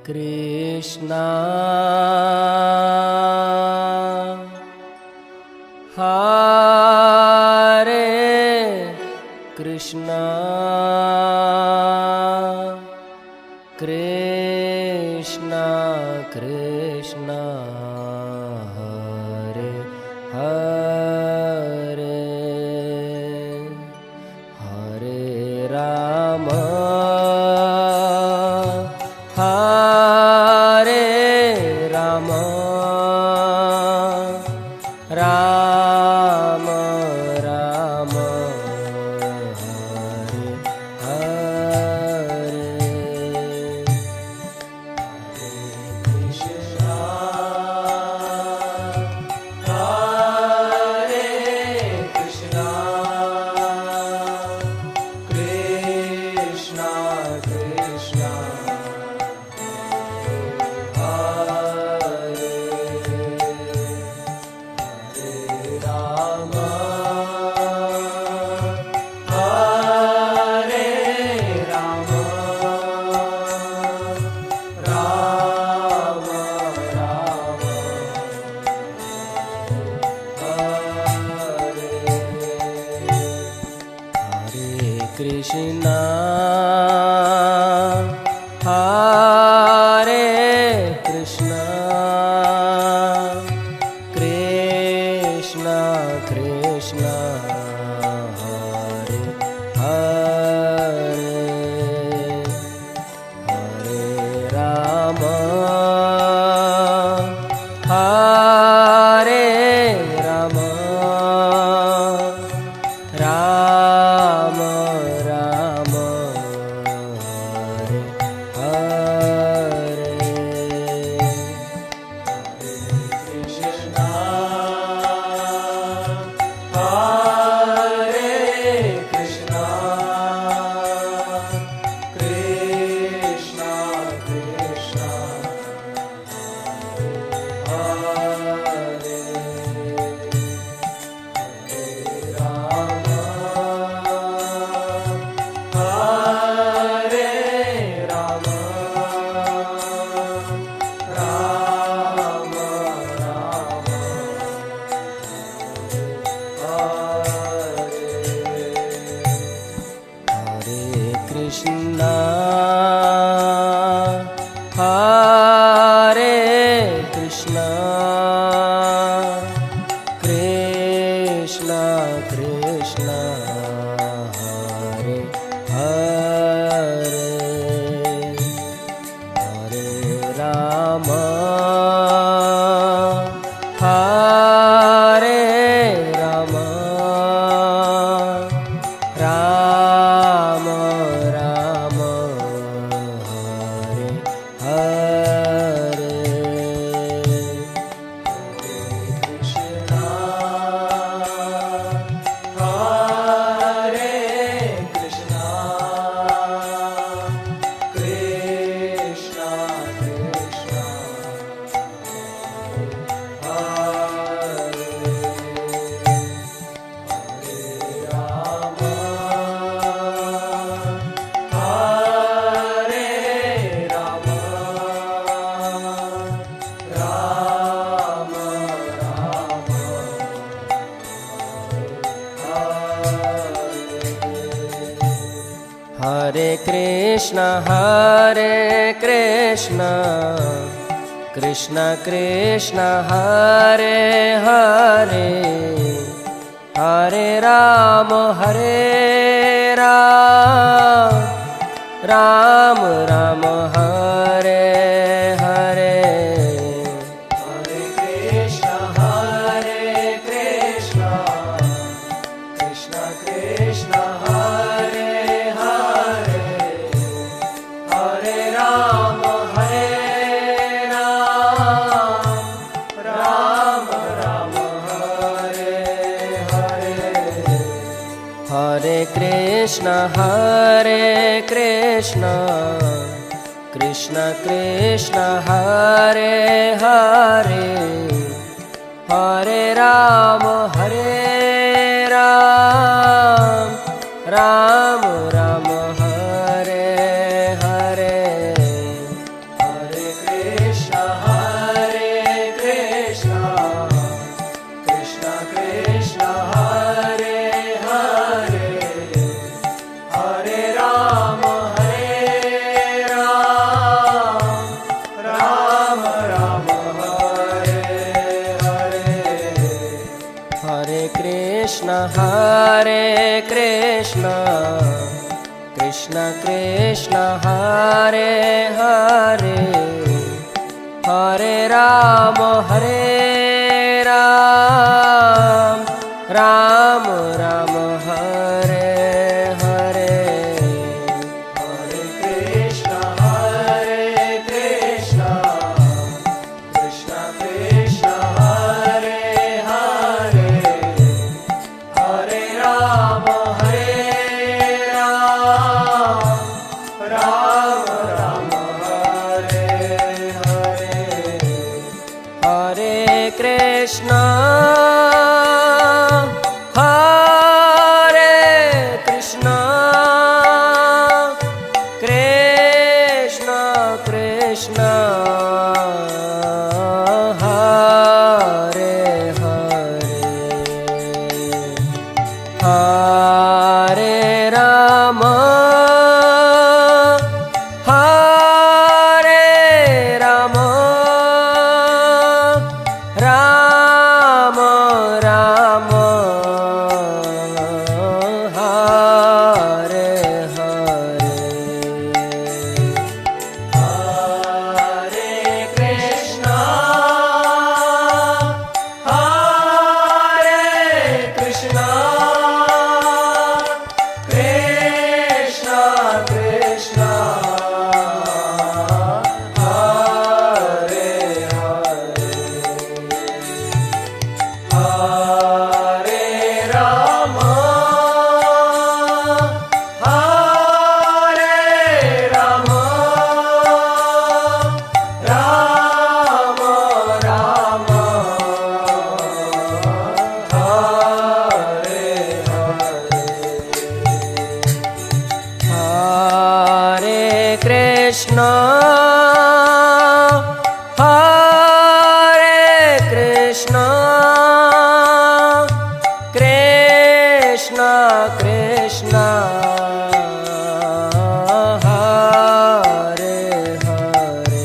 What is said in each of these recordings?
Krishna Hare Krishna Krishna Krishna Hare Hare Hare Rama Hare Rama Rama Rama Hare Hare Krishna Hare Krishna Krishna Krishna Hare Hare Hare Rama Hare Rama Rama Rama Hare Hare Krishna Hare Krishna Krishna Krishna Hare Krishna Hare Krishna Krishna Krishna Hare Hare Hare Rama Hare Rama Rama Rama Hare Hare Krishna Hare Krishna Krishna Krishna Hare Krishna Krishna Krishna Hare Hare Hare Rama Rama Rama Hare Hare Hare Krishna Krishna Krishna Hare Hare Hare Rama Rama Rama Hare Hare Hare Krishna Krishna Krishna Hare Hare Hare Rama Rama Rama Hare Hare Hare Krishna Krishna Krishna Hare Hare Hare Ram Ram Ram Hare Hare Hare Krishna Krishna Krishna Hare Hare Hare Ram Ram Hare Hare Hare Krishna Krishna Hare Hare Hare Ram Ram Ram Hare Hare Krishna Hare Krishna Krishna Krishna Hare Hare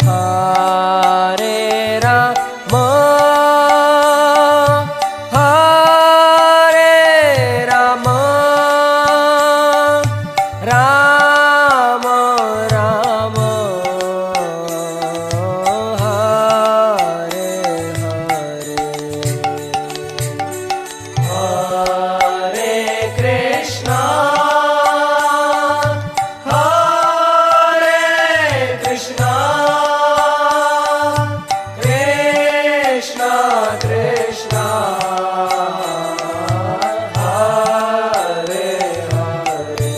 Hare Ram Ram Ram Hare Hare Hare Krishna Krishna Krishna Hare Hare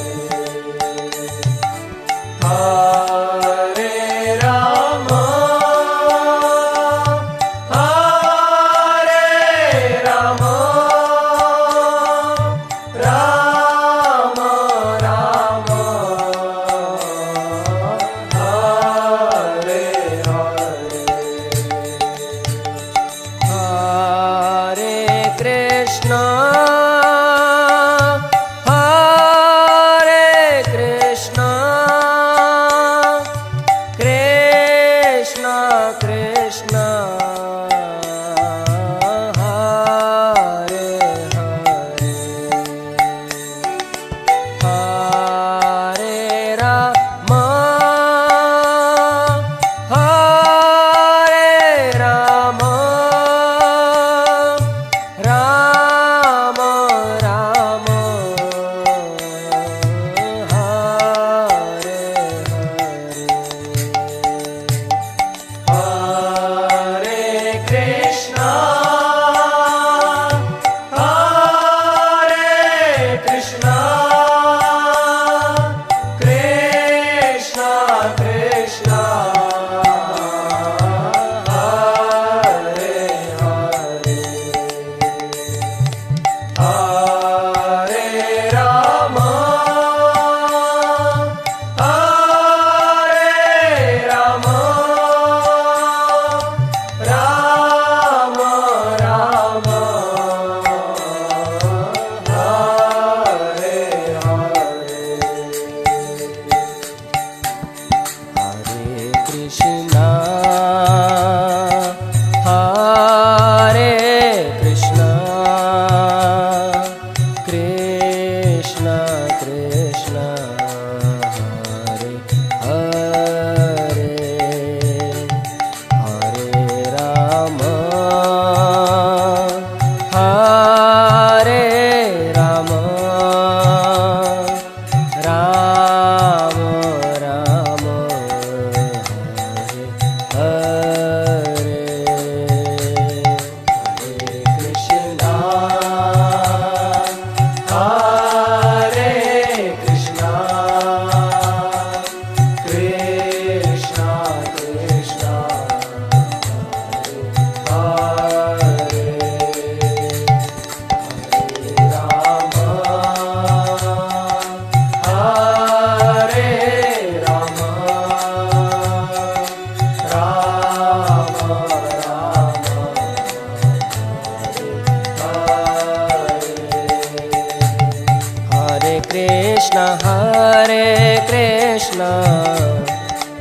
Krishna, Hare Krishna,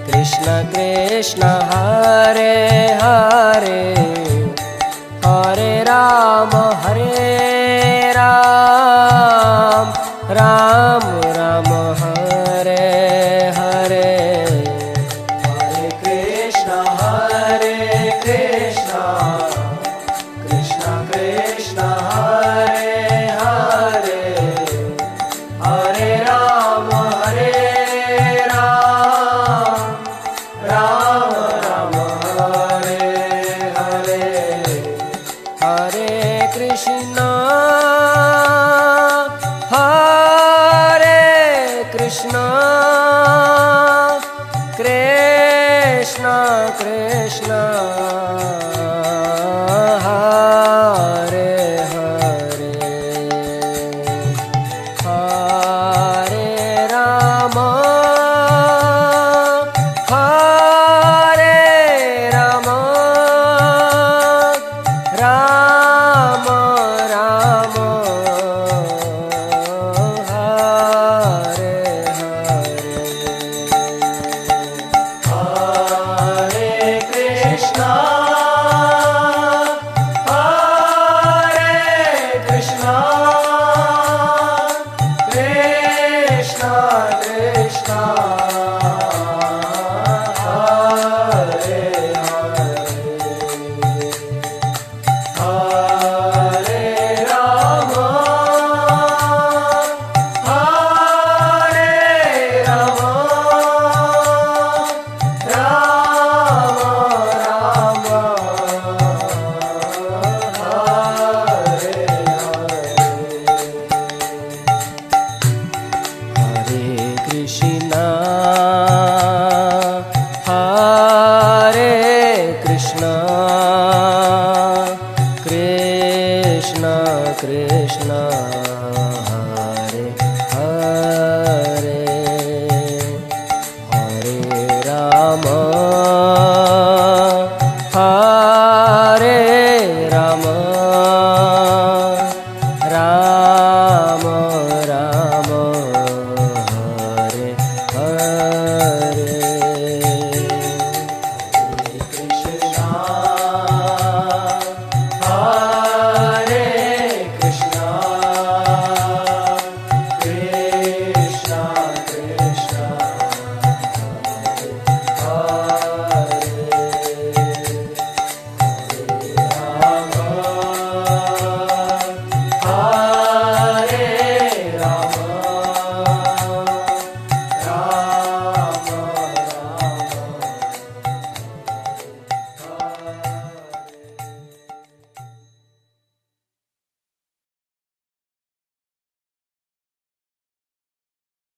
Krishna Krishna, Hare Hare, Hare Rama, Hare Ram, Ram Rama, Hare Hare. Hare Krishna, Krishna Krishna, Hare Hare, Hare Rama, Hare Ram, Ram Rama, Hare Hare. Hare Krishna, Krishna Krishna Krishna, Hare Hare, Hare Rama, Hare Rama, Rama Rama, Hare Hare. Hare Krishna, Krishna Krishna,